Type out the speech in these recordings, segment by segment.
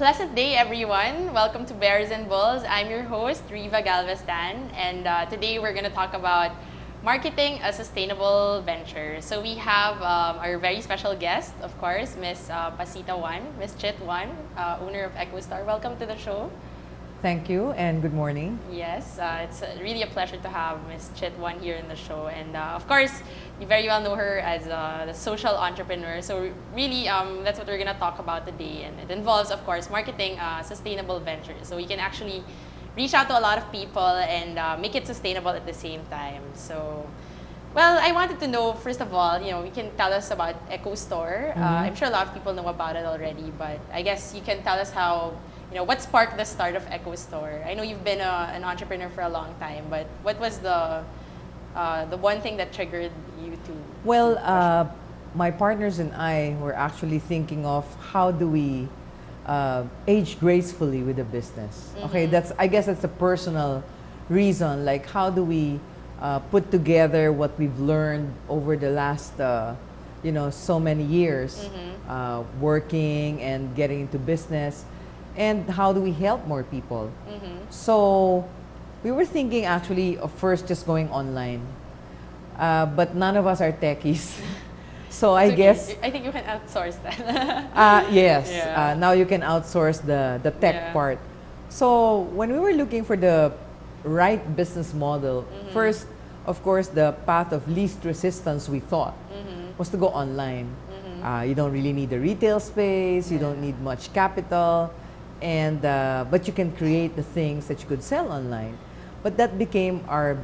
pleasant day, everyone. Welcome to Bears and Bulls. I'm your host, Riva Galveztan, and today we're going to talk about marketing a sustainable venture. So we have our very special guest, of course, Miss Pacita Juan, Miss Chit Juan, owner of Echostore. Welcome to the show. Thank you and good morning. Yes, it's really a pleasure to have Miss Chit Juan here in the show. And of course, you very well know her as the social entrepreneur. So really, that's what we're going to talk about today. And it involves, of course, marketing sustainable ventures. So we can actually reach out to a lot of people and make it sustainable at the same time. So, well, I wanted to know, first of all, you can tell us about Echostore. I'm sure a lot of people know about it already, but I guess you can tell us how, what sparked the start of Echostore. I know you've been an entrepreneur for a long time, but what was the one thing that triggered you to? Well, my partners and I were actually thinking of how do we age gracefully with the business. Okay, I guess that's a personal reason. Like, how do we put together what we've learned over the last, so many years working and getting into business, and how do we help more people? So we were thinking actually of first just going online, but none of us are techies. So I guess I think you can outsource that. yes. Yeah. Now you can outsource the tech part. So when we were looking for the right business model, first, of course, the path of least resistance we thought was to go online. You don't really need a retail space. You don't need much capital, and but you can create the things that you could sell online. But that became our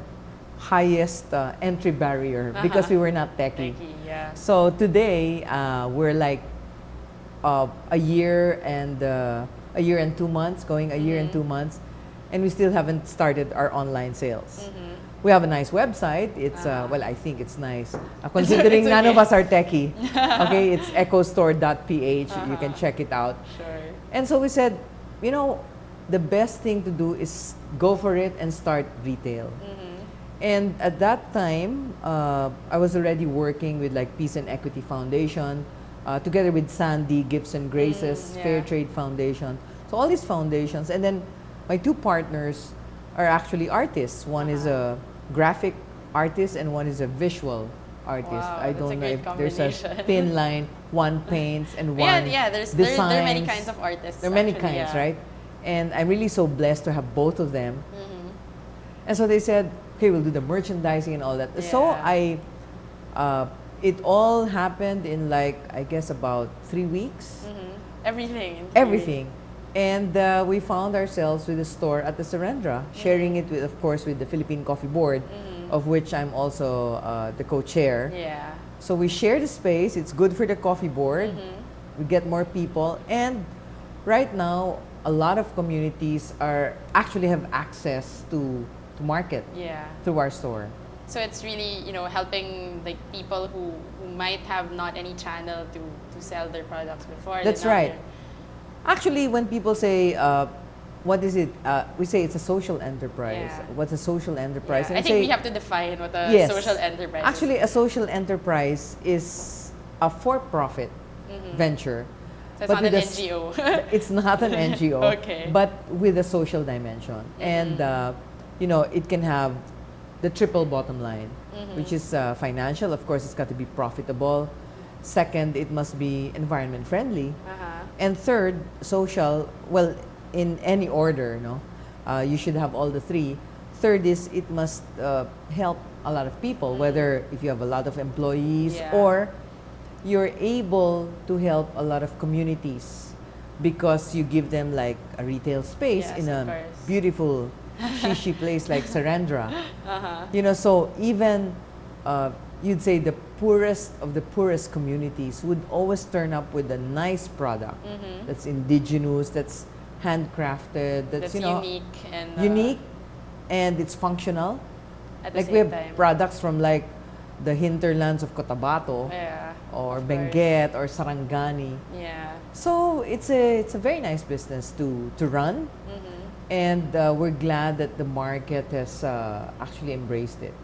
highest entry barrier because we were not techie. Yeah. So today we're like a year and 2 months, going a year and 2 months, and we still haven't started our online sales. We have a nice website. It's well, I think it's nice considering none of us are techie. Okay, it's echostore.ph. You can check it out. Sure. And so we said, the best thing to do is go for it and start retail. And at that time, I was already working with like Peace and Equity Foundation, together with Sandy, Gibson Grace's Fair Trade Foundation. So all these foundations. And then my two partners are actually artists. One is a graphic artist and one is a visual artist. Wow, I that's don't a know great if there's a combination. thin line, one paints and one there designs. are many kinds of artists. There are many actually, kinds, right? And I'm really so blessed to have both of them. And so they said, okay, we'll do the merchandising and all that. So it all happened in like, I guess about 3 weeks. Everything. And we found ourselves with a store at the Serendra, sharing it with, of course, with the Philippine Coffee Board, of which I'm also the co-chair. Yeah. So we share the space. It's good for the coffee board. We get more people, and right now a lot of communities are actually have access to market through our store. So it's really, helping like people who might have not any channel to sell their products before. That's right. Actually, when people say, what is it? We say it's a social enterprise. Yeah. What's a social enterprise? Yeah. And I think we have to define what a social enterprise is. Actually, a social enterprise is a for-profit venture. So it's not an NGO. It's not an NGO, Okay. but with a social dimension. And, it can have the triple bottom line, which is financial. Of course, it's got to be profitable. Second, it must be environment friendly. And third, social, well, in any order, you should have all the three. Third is it must help a lot of people, whether if you have a lot of employees or you're able to help a lot of communities because you give them like a retail space in a beautiful shishi place like Serendra. So even you'd say the poorest of the poorest communities would always turn up with a nice product that's indigenous, that's handcrafted, that's unique and it's functional. At the like same we have time. products from like the hinterlands of Cotabato or Benguet or Sarangani. Yeah. So it's a very nice business to run, and we're glad that the market has actually embraced it.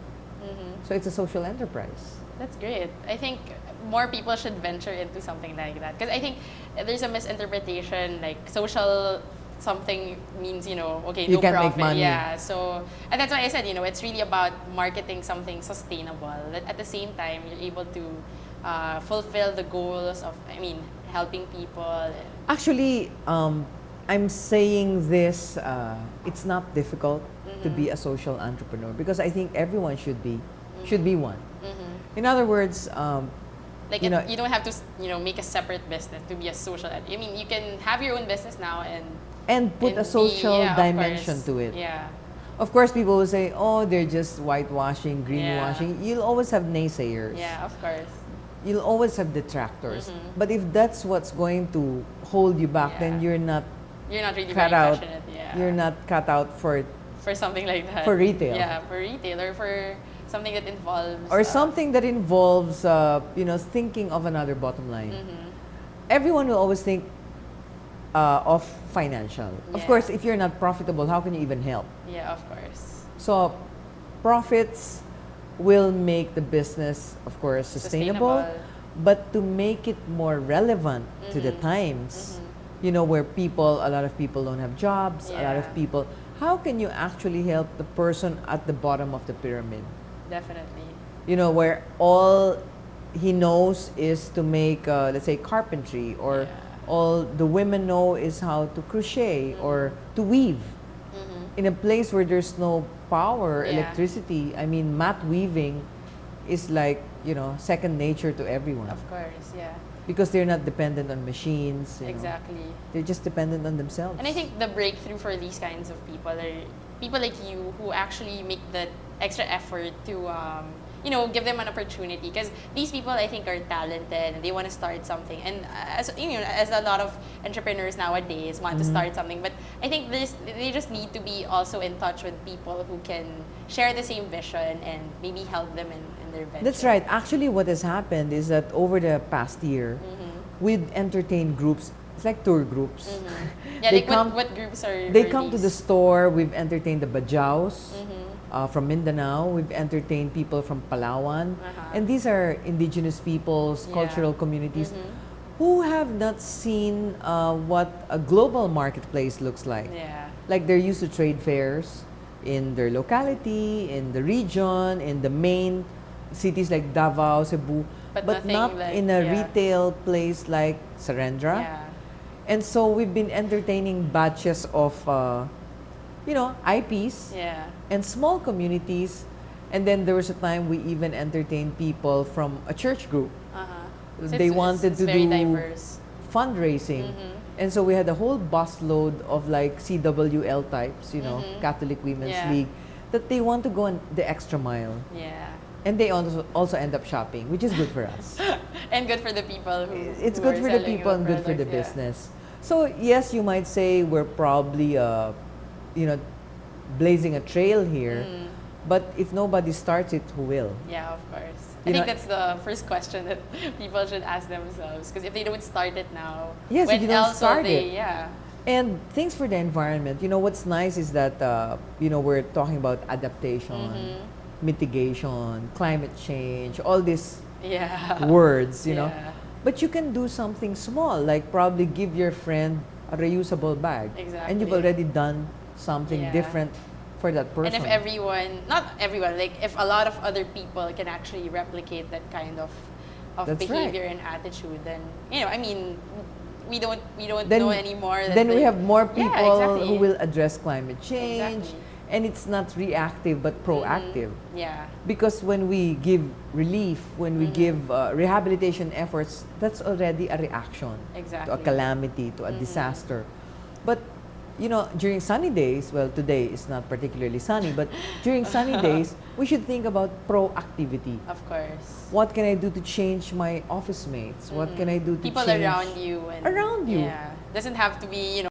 So it's a social enterprise. That's great. I think more people should venture into something like that. Because I think there's a misinterpretation, like social something means, okay, You no can't make profit. money. Yeah, so, and that's why I said, it's really about marketing something sustainable. That at the same time, you're able to fulfill the goals of, helping people. Actually, I'm saying this, it's not difficult to be a social entrepreneur because I think everyone should be one. In other words, Like you know, you don't have to, make a separate business to be a social. You can have your own business now and put a social of dimension course. to it. Yeah. Of course, people will say, "Oh, they're just whitewashing, greenwashing." You'll always have naysayers. Yeah, of course. You'll always have detractors. But if that's what's going to hold you back, then you're not really cut very out. passionate. Yeah. You're not cut out for something like that. for retail. Yeah, for retail or for something that involves or something that involves thinking of another bottom line. Everyone will always think of financial. Of Yeah. course, if you're not profitable, how can you even help? Yeah, of course. So profits will make the business, of course, sustainable. But to make it more relevant to the times, where a lot of people don't have jobs, a lot of Yeah. people, how can you actually help the person at the bottom of the pyramid? Definitely. Where all he knows is to make, let's say, carpentry, or all the women know is how to crochet or to weave. In a place where there's no power, electricity, mat weaving is like, second nature to everyone. Of course, yeah. Because they're not dependent on machines. Exactly. They're just dependent on themselves. And I think the breakthrough for these kinds of people are people like you who actually make the extra effort to, give them an opportunity. Because these people, I think, are talented and they want to start something. And as a lot of entrepreneurs nowadays want to start something, but I think they just need to be also in touch with people who can share the same vision and maybe help them in their venture. That's right. Actually, what has happened is that over the past year, we've entertained groups. It's like tour groups. Yeah, They like come- what groups are They are come to the these? store. We've entertained the Bajaus from Mindanao. We've entertained people from Palawan. And these are indigenous peoples, cultural communities who have not seen what a global marketplace looks like. Yeah. Like they're used to trade fairs in their locality, in the region, in the main cities like Davao, Cebu, But but nothing not like- in a yeah. retail place like Sarendra. Yeah. And so we've been entertaining batches of, IPs Yeah. and small communities. And then there was a time we even entertained people from a church group. So They wanted it's to very do diverse. fundraising. And so we had a whole busload of like CWL types, Catholic Women's Yeah. League, that they want to go the extra mile. Yeah. And they also end up shopping, which is good for us. And good for the people who It's who good are for the selling people and good for the products, yeah. business. So yes, you might say we're probably, blazing a trail here. But if nobody starts it, who will? Yeah, of course. I You think know- that's the first question that people should ask themselves. Because if they don't start it now, Yes, when if you don't else will start they? it. Yeah. And things for the environment. What's nice is that, we're talking about adaptation, mitigation, climate change, all these Yeah. words, Yeah. But you can do something small, like probably give your friend a reusable bag. And you've Exactly. already done something Yeah. different for that person. And if not everyone, like if a lot of other people can actually replicate that kind of That's behavior right. and attitude, then we don't Then- know anymore. That Then we they- have more Yeah, people exactly. who will address climate change. Exactly. And it's not reactive but proactive. Yeah. Because when we give relief, when we give rehabilitation efforts, that's already a reaction to a Exactly. calamity, to a disaster. But, during sunny days, well, today is not particularly sunny, but during sunny days, we should think about proactivity. Of course. What can I do to change my office mates? What can I do to People change around you and Around you. Yeah. Doesn't have to be,